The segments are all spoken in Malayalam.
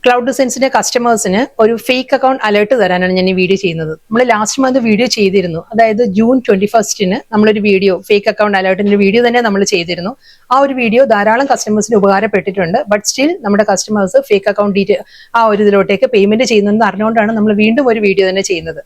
ക്ലൗഡ് ഡിസൈൻസിന്റെ കസ്റ്റമേഴ്സിന് ഒരു ഫേക്ക് അക്കൗണ്ട് അലേർട്ട് തരാനാണ് ഞാൻ ഈ വീഡിയോ ചെയ്യുന്നത്. നമ്മൾ ലാസ്റ്റ് മന്ത് വീഡിയോ ചെയ്തിരുന്നു, അതായത് ജൂൺ 21 നമ്മളൊരു വീഡിയോ ഫേക്ക് അക്കൗണ്ട് അലേർട്ടിന്റെ വീഡിയോ തന്നെ നമ്മൾ ചെയ്തിരുന്നു. ആ ഒരു വീഡിയോ ധാരാളം കസ്റ്റമേഴ്സിന് ഉപകാരപ്പെട്ടിട്ടുണ്ട്. ബട്ട് സ്റ്റിൽ നമ്മുടെ കസ്റ്റമേഴ്സ് ഫേക്ക് അക്കൗണ്ട് ഡീറ്റെയിൽ ആ ഒരു ഇതിലോട്ടേക്ക് പേയ്മെന്റ് ചെയ്യുന്നതെന്ന് അറിഞ്ഞുകൊണ്ടാണ് നമ്മൾ വീണ്ടും ഒരു വീഡിയോ തന്നെ ചെയ്യുന്നത്.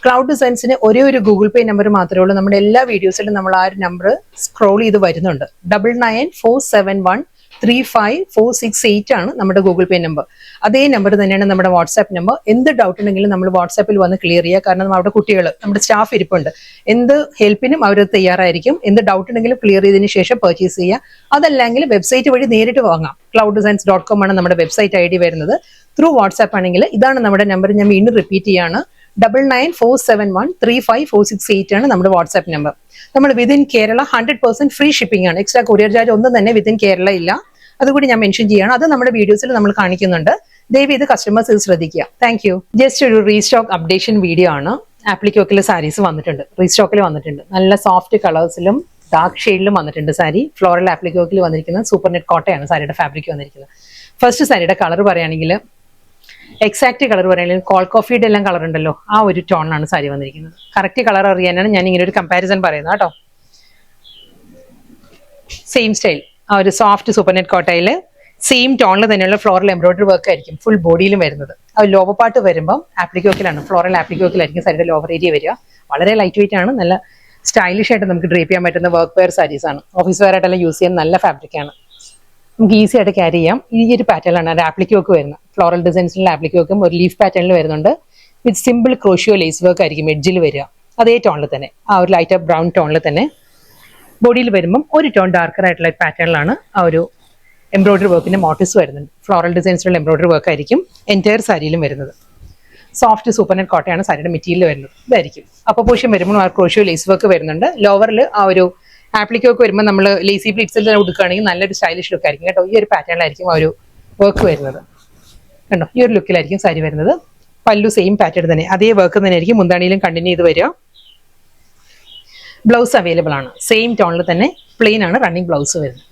ക്ലൗഡ് ഡിസൈൻസിന് ഒരേ ഒരു ഗൂഗിൾ പേ നമ്പർ മാത്രമേ ഉള്ളൂ. നമ്മുടെ എല്ലാ വീഡിയോസിലും നമ്മൾ ആ ഒരു നമ്പർ സ്ക്രോൾ ചെയ്ത് വരുന്നുണ്ട്. 9947135468 ആണ് നമ്മുടെ ഗൂഗിൾ പേ നമ്പർ. അതേ നമ്പർ തന്നെയാണ് നമ്മുടെ വാട്സാപ്പ് നമ്പർ. എന്ത് ഡൗട്ട് ഉണ്ടെങ്കിലും നമ്മൾ വാട്സാപ്പിൽ വന്ന് ക്ലിയർ ചെയ്യുക. കാരണം അവിടെ കുട്ടികൾ, നമ്മുടെ സ്റ്റാഫ് ഇരിപ്പുണ്ട്. എന്ത് ഹെൽപ്പിനും അവർ തയ്യാറായിരിക്കും. എന്ത് ഡൗട്ട് ഉണ്ടെങ്കിലും ക്ലിയർ ചെയ്തതിനു ശേഷം പർച്ചേസ് ചെയ്യുക. അതല്ലെങ്കിൽ വെബ്സൈറ്റ് വഴി നേരിട്ട് വാങ്ങാം. clouddesigns.com ആണ് നമ്മുടെ വെബ്സൈറ്റ് ID വരുന്നത്. ത്രൂ വാട്സാപ്പ് ആണെങ്കിൽ ഇതാണ് നമ്മുടെ നമ്പർ. ഞാൻ വീണ്ടും റിപ്പീറ്റ് ചെയ്യാണ്. 9947135468 ആണ് നമ്മുടെ വാട്സാപ്പ് നമ്പർ. നമ്മൾ വിതിൻ കേരള 100% ഫ്രീ ഷിപ്പിംഗ് ആണ്. എക്സ്ട്രാ കൊറിയർ ചാർജ് ഒന്നും തന്നെ വിതിൻ കേരള ഇല്ല. അതുകൂടി ഞാൻ മെൻഷൻ ചെയ്യാണ്. അത് നമ്മുടെ വീഡിയോസിൽ നമ്മൾ കാണിക്കുന്നുണ്ട്. ദയവ് ഇത് കസ്റ്റമേഴ്സ് ഇത് ശ്രദ്ധിക്കുക. Thank you. ജസ്റ്റ് ഒരു റീസ്റ്റോക്ക് അപ്ഡേഷൻ വീഡിയോ ആണ്. ആപ്ലിക്കോക്കിലെ സാരീസ് വന്നിട്ടുണ്ട്, റീസ്റ്റോക്കിൽ വന്നിട്ടുണ്ട്. നല്ല സോഫ്റ്റ് കളേഴ്സിലും ഡാർക്ക് ഷെയ്ഡിലും വന്നിട്ടുണ്ട് സാരി. ഫ്ലോറൽ ആപ്ലിക്കോക്കിൽ വന്നിരിക്കുന്നത് സൂപ്പർ നെറ്റ് കോട്ടയാണ് സാരിയുടെ ഫാബ്രിക് വന്നിരിക്കുന്നത്. ഫസ്റ്റ് സാരിയുടെ കളർ പറയുകയാണെങ്കിൽ എക്സാക്ട് കളർ പറയുകയാണെങ്കിൽ കോൾ കോഫിയുടെ എല്ലാം കളർ ഉണ്ടല്ലോ, ആ ഒരു ടോണിലാണ് സാരി വന്നിരിക്കുന്നത്. കറക്റ്റ് കളർ അറിയാനാണ് ഞാൻ ഇങ്ങനെ ഒരു കമ്പാരിസൺ പറയുന്നത് കേട്ടോ. സെയിം സ്റ്റൈൽ, ആ ഒരു സോഫ്റ്റ് സൂപ്പർ നെറ്റ് കോട്ടയിൽ സെയിം ടോണിൽ തന്നെയുള്ള ഫ്ലോറൽ എംബ്രോയിഡറി വർക്ക് ആയിരിക്കും ഫുൾ ബോഡിയിലും വരുന്നത്. ആ ലോവർ പാർട്ട് വരുമ്പം ആപ്ലിക്കോക്കിലാണ്, ഫ്ലോറൽ ആപ്ലിക്കോക്കിലായിരിക്കും സാരിയുടെ ലോവർ ഏരിയ വരിക. വളരെ ലൈറ്റ് വെയിറ്റ് ആണ്, നല്ല സ്റ്റൈലിഷ് ആയിട്ട് നമുക്ക് ഡ്രേപ്പ് ചെയ്യാൻ പറ്റുന്ന വർക്ക് വെയർ സാരീസ് ആണ്. ഓഫീസ് വെയർ ആയിട്ടെല്ലാം യൂസ് ചെയ്യാൻ നല്ല ഫാബ്രിക് ആണ്. നമുക്ക് ഈസി ആയിട്ട് ക്യാരി ചെയ്യാം. ഈ ഒരു പാറ്റേണിലാണ് ഒരു ആപ്ലിക്കോക്ക് വരുന്നത്. ഫ്ലോറൽ ഡിസൈൻസിലുള്ള ആപ്ലിക്കോക്കും ഒരു ലീഫ് പാറ്റേണിൽ വരുന്നുണ്ട്. With simple crochet lace work ആയിരിക്കും എഡ്ജിൽ വരിക. അതേ ടോണിൽ തന്നെ, ആ ഒരു ലൈറ്റ് ബ്രൗൺ ടോണിൽ തന്നെ. ബോഡിയിൽ വരുമ്പം ഒരു ടോൺ ഡാർക്കർ ആയിട്ടുള്ള പാറ്റേണിലാണ് ആ ഒരു എംബ്രോയിഡറി വർക്കിന്റെ മോട്ടീവ്സ് വരുന്നുണ്ട്. ഫ്ലോറൽ ഡിസൈൻസിലുള്ള എംബ്രോയിഡറി വർക്ക് ആയിരിക്കും എൻറ്റയർ സാരിയിലും വരുന്നത്. സോഫ്റ്റ് സൂപ്പർ നെറ്റ് കോട്ടയാണ് സാരിയുടെ മെറ്റീരിയൽ വരുന്നത്. ഇതായിരിക്കും അപ്പോൾ പോഷൻ വരുമ്പോൾ ആ ക്രോഷിയോ ലേസ് വർക്ക് വരുന്നുണ്ട്. ലോവറിൽ ആ ഒരു ആപ്ലിക്കോക്ക് വരുമ്പോൾ നമ്മൾ ലേസി പ്ലീറ്റ്സിൽ തന്നെ കൊടുക്കുകയാണെങ്കിൽ നല്ലൊരു സ്റ്റൈലിഷ് ലുക്ക് ആയിരിക്കും കേട്ടോ. ഈ ഒരു പാറ്റേണിലായിരിക്കും ആ ഒരു വർക്ക് വരുന്നത്. കണ്ടോ, ഈ ഒരു ലുക്കിലായിരിക്കും സാരി വരുന്നത്. പല്ലു സെയിം പാറ്റേൺ തന്നെ, അതേ വർക്ക് തന്നെ ആയിരിക്കും മുന്താണിയിലും കണ്ടിന്യൂ ചെയ്ത് വരിക. ബ്ലൗസ് അവൈലബിൾ ആണ്. സെയിം ടോണിൽ തന്നെ പ്ലെയിൻ ആണ് റണ്ണിങ് ബ്ലൗസ് വരുന്നത്.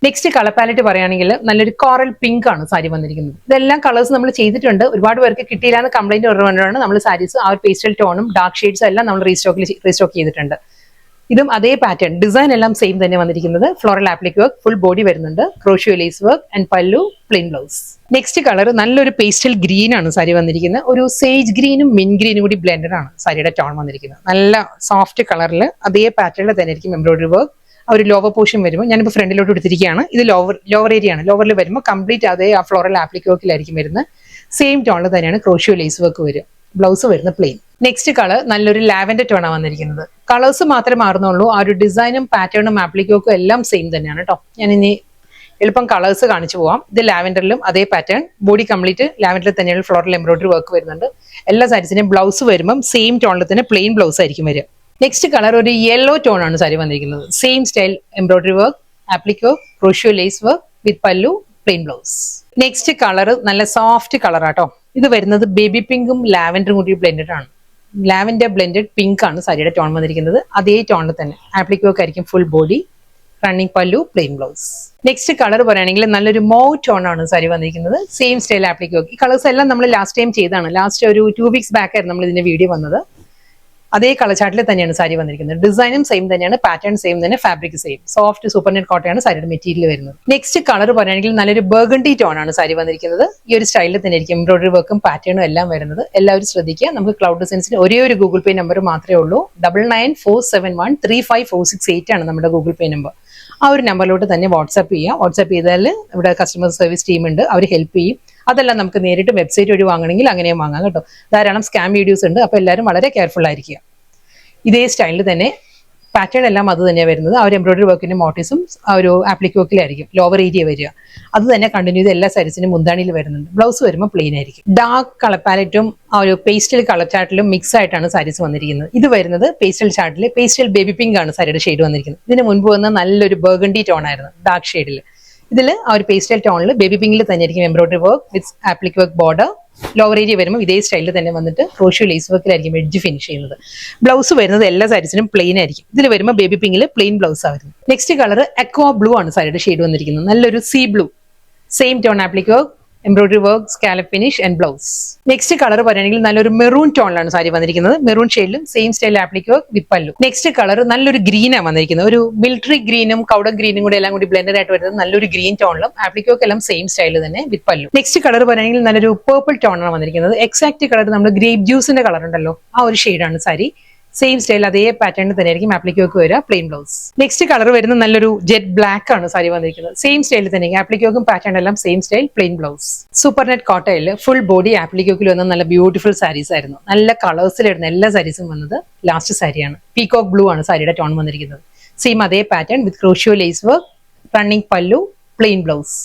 നെക്സ്റ്റ് കളർ പാലറ്റ് പറയുകയാണെങ്കിൽ നല്ലൊരു കോറൽ പിങ്ക് ആണ് സാരി വന്നിരിക്കുന്നത്. ഇതെല്ലാം കളേഴ്സ് നമ്മൾ ചെയ്തിട്ടുണ്ട്. ഒരുപാട് പേർക്ക് കിട്ടിയില്ല എന്ന് കംപ്ലൈന്റ് ഉള്ളതുകൊണ്ടാണ് നമ്മൾ സാരീസ് ആ ഒരു പേസ്റ്റൽ ടോണും ഡാർക്ക് ഷെയ്ഡ്സും എല്ലാം നമ്മൾ റീസ്റ്റോക്ക് ചെയ്തിട്ടുണ്ട്. ഇതും അതേ പാറ്റേൺ, ഡിസൈൻ എല്ലാം സെയിം തന്നെ വന്നിരിക്കുന്നത്. Floral appliqué work, full body വരുന്നുണ്ട്. ക്രോഷിയോ ലേസ് വർക്ക് ആൻഡ് പല്ലു, പ്ലെയിൻ ബ്ലൗസ്. നെക്സ്റ്റ് കളർ നല്ലൊരു പേസ്റ്റൽ ഗ്രീൻ ആണ് സാരി വന്നിരിക്കുന്നത്. ഒരു സേജ് ഗ്രീനും മിൻ ഗ്രീനും കൂടി ബ്ലെൻഡഡ് ആണ് സാരിയുടെ ടോൺ വന്നിരിക്കുന്നത്. നല്ല സോഫ്റ്റ് കളറിൽ അതേ പാറ്റേണിൽ തന്നെ ആയിരിക്കും എംബ്രോയിഡറി വർക്ക്. ആ ഒരു ലോവർ പോർഷൻ വരുമ്പോൾ ഞാനിപ്പോൾ ഫ്രണ്ടിലോട്ട് എടുത്തിരിക്കുകയാണ്. ഇത് ലോവർ ഏരിയ ആണ്. ലോവറിൽ വരുമ്പോൾ കംപ്ലീറ്റ് അതേ ആ ഫ്ലോറൽ ആപ്ലിക് വർക്കിലായിരിക്കും വരുന്നത്. സെയിം ടോണിൽ തന്നെയാണ് ക്രോഷിയോ ലേസ് വർക്ക് വരിക. ബ്ലൗസ് വരുന്ന പ്ലെയിൻ. നെക്സ്റ്റ് കളർ നല്ലൊരു ലാവൻഡർ ടോണാണ് വന്നിരിക്കുന്നത്. കളേഴ്സ് മാത്രമേ മാറുന്നുള്ളൂ, ആ ഒരു ഡിസൈനും പാറ്റേണും ആപ്ലിക്കോക്കും എല്ലാം സെയിം തന്നെയാണ് കേട്ടോ. ഞാൻ ഇനി എളുപ്പം കളേഴ്സ് കാണിച്ചു പോവാം. ഇത് ലാവൻഡറിലും അതേ പാറ്റേൺ, ബോഡി കംപ്ലീറ്റ് ലാവൻഡറിൽ തന്നെയാണ് ഫ്ലോറൽ എംബ്രോയിഡറി വർക്ക് വരുന്നുണ്ട്. എല്ലാ സാരീസിന്റെയും ബ്ലൗസ് വരുമ്പം സെയിം ടോണിൽ തന്നെ പ്ലെയിൻ ബ്ലൗസ് ആയിരിക്കും വരിക. നെക്സ്റ്റ് കളർ ഒരു യെല്ലോ ടോൺ ആണ് സാരി വന്നിരിക്കുന്നത്. Same style embroidery work, applique, crochet lace work with pallu, plain blouse. Next colour നല്ല സോഫ്റ്റ് കളർ ആട്ടോ. ഇത് വരുന്നത് ബേബി പിങ്കും ലാവൻഡറും കൂടി ബ്ലെൻഡഡ് ആണ്. ലാവൻഡർ ബ്ലെൻഡഡ് പിങ്ക് ആണ് സാരിയുടെ ടോൺ വന്നിരിക്കുന്നത്. അതേ ടോണിൽ തന്നെ ആപ്ലിക് വർക്ക് ആയിരിക്കും full body, running pallu, plain blouse. Next colour പറയുകയാണെങ്കിൽ നല്ലൊരു മൗ ടോൺ ആണ് സാരി വന്നിരിക്കുന്നത്. Same style appliqué work. ഈ കളേഴ്സ് എല്ലാം നമ്മൾ ലാസ്റ്റ് ടൈം ചെയ്താണ്. ലാസ്റ്റ് ഒരു 2 weeks ബാക്ക് ആയിരുന്നു നമ്മൾ ഇതിന്റെ വീഡിയോ വന്നത്. അതേ കളർ ചാർട്ടിൽ തന്നെയാണ് സാരി വന്നിരിക്കുന്നത്. ഡിസൈനും സെയിം തന്നെയാണ്, പാറ്റേൺ സെയിം തന്നെ, fabric same. Soft super net കോട്ടയാണ് സാരിയുടെ മെറ്റീരിയൽ വരുന്നത്. നെക്സ്റ്റ് കളർ പറയുകയാണെങ്കിൽ നല്ലൊരു ബർഗണ്ടി ടോൺ ആണ് സാരി വന്നിരിക്കുന്നത്. ഈ ഒരു സ്റ്റൈലിൽ തന്നെ ആയിരിക്കും എംബ്രോയിഡറി വർക്കും പാറ്റേണും എല്ലാം വരുന്നത്. എല്ലാവരും ശ്രദ്ധിക്കുക. നമുക്ക് ക്ലൗഡ് ഡിസൈൻസിന് ഒരേ ഒരു ഗൂഗിൾ പേ നമ്പർ മാത്രമേ ഉള്ളൂ. 9947135468 ആണ് നമ്മുടെ ഗൂഗിൾ പേ നമ്പർ. ആ ഒരു നമ്പറിലോട്ട് തന്നെ വാട്സാപ്പ് ചെയ്യുക. വാട്സാപ്പ് ചെയ്താൽ ഇവിടെ കസ്റ്റമർ സർവീസ് ടീം ഉണ്ട്, അവർ ഹെൽപ്പ് ചെയ്യും. അതെല്ലാം നമുക്ക് നേരിട്ട് വെബ്സൈറ്റ് വഴി വാങ്ങണമെങ്കിൽ അങ്ങനെയും വാങ്ങാം കേട്ടോ. ധാരാളം സ്കാം വീഡിയോസ് ഉണ്ട്, അപ്പോൾ എല്ലാവരും വളരെ കെയർഫുൾ ആയിരിക്കുക. ഇതേ സ്റ്റൈലിൽ തന്നെ പാറ്റേൺ എല്ലാം അത് തന്നെയാണ് വരുന്നത്. ആ ഒരു എംബ്രോയിഡറി വർക്കിന്റെ മോട്ടീവ്സും ആ ഒരു ആപ്ലിക് വർക്കിലായിരിക്കും ലോവർ ഏരിയ വരിക. അത് തന്നെ കണ്ടിന്യൂ ചെയ്ത് എല്ലാ സാരീസിനും മുന്താണിയിൽ വരുന്നുണ്ട്. ബ്ലൗസ് വരുമ്പോൾ പ്ലെയിൻ ആയിരിക്കും. ഡാർക്ക് കളർ പാലറ്റും ആ ഒരു പേസ്റ്റൽ കളർ ചാർട്ടിലും മിക്സ് ആയിട്ടാണ് സാരീസ് വന്നിരിക്കുന്നത്. ഇത് വരുന്നത് പേസ്റ്റൽ ചാർട്ടിൽ പേസ്റ്റൽ ബേബി പിങ്ക് ആണ് സാരിയുടെ ഷെയ്ഡ് വന്നിരിക്കുന്നത്. ഇതിന് മുൻപ് വന്ന നല്ലൊരു ബർഗണ്ടി ടോൺ ആയിരുന്നു ഡാർക്ക് ഷെയ്ഡിൽ. ഇതിൽ ആ ഒരു പേസ്റ്റൽ ടോണിൽ ബേബി പിങ്കിൽ തന്നെ ആയിരിക്കും embroidery work with applique work border. Lower area വരുമ്പോൾ ഇതേ സ്റ്റൈലിൽ തന്നെ വന്നിട്ട് ക്രോഷിയോ ലേസ് വർക്കിലായിരിക്കും എഡ്ജ് ഫിനിഷ് ചെയ്യുന്നത്. ബ്ലൗസ് വരുന്നത് എല്ലാ സാരീസിനും പ്ലെയിൻ ആയിരിക്കും. ഇതിൽ വരുമ്പോൾ ബേബി പിങ്കിൽ പ്ലെയിൻ ബ്ലൗസ് ആയിരുന്നു. നെക്സ്റ്റ് കളർ അക്വാ ബ്ലൂ ആണ് സാരിയുടെ ഷെയ്ഡ് വന്നിരിക്കുന്നത്. നല്ലൊരു sea blue, same tone applique work, embroidery work, scallop finish and blouse. Next colour പറയുകയാണെങ്കിൽ നല്ലൊരു മെറൂൺ ടോണിലാണ് സാരി വന്നിരിക്കുന്നത്. മെറൂൺ ഷെയ്ഡിലും same style appliqué work with പല്ലു. നെക്സ്റ്റ് കളർ നല്ലൊരു ഗ്രീനാണ് വന്നിരിക്കുന്നത്. ഒരു മിലിറ്ററി ഗ്രീനും കൗഡ ഗ്രീനും കൂടി എല്ലാം കൂടി ബ്ലെൻഡഡ് ആയിട്ട് വരുന്നത് നല്ലൊരു ഗ്രീൻ ടോണിലും ആപ്ലിക് വർക്ക് എല്ലാം സെയിം സ്റ്റൈൽ തന്നെ വിത്ത് പല്ലു. നെക്സ്റ്റ് കളർ പറയുകയാണെങ്കിൽ നല്ലൊരു പേർപ്പിൾ ടോണാണ് വന്നിരിക്കുന്നത്. എക്സാക്ട് കളർ നമ്മൾ ഗ്രേപ്പ് ജ്യൂസിന്റെ കളർ ഉണ്ടല്ലോ, ആ ഒരു ഷെയ്ഡാണ് സാരി. സെയിം സ്റ്റൈൽ അതേ പാറ്റേണിൽ തന്നെ ആയിരിക്കും ആപ്ലിക് വർക്ക് വരിക, പ്ലെയിൻ ബ്ലൗസ്. നെക്സ്റ്റ് കളർ വരുന്ന നല്ലൊരു ജെറ്റ് ബ്ലാക്ക് ആണ് സാരി വന്നിരിക്കുന്നത്. സെയിം സ്റ്റൈലിൽ തന്നെ ആപ്ലിക് വർക്കും പാറ്റേൺ എല്ലാം same style, plain blouse. Super net കോട്ടയിൽ ഫുൾ ബോഡി ആപ്ലിക് വർക്കിൽ വന്ന നല്ല ബ്യൂട്ടിഫുൾ സാരീസ് ആയിരുന്നു. നല്ല കളേഴ്സിലായിരുന്നു എല്ലാ സാരീസും വന്നത്. ലാസ്റ്റ് സാരിയാണ് പീകോക്ക് ബ്ലൂ ആണ് സാരിയുടെ ടോൺ വന്നിരിക്കുന്നത്. സെയിം അതേ pattern with crochet lace work, running pallu, plain blouse.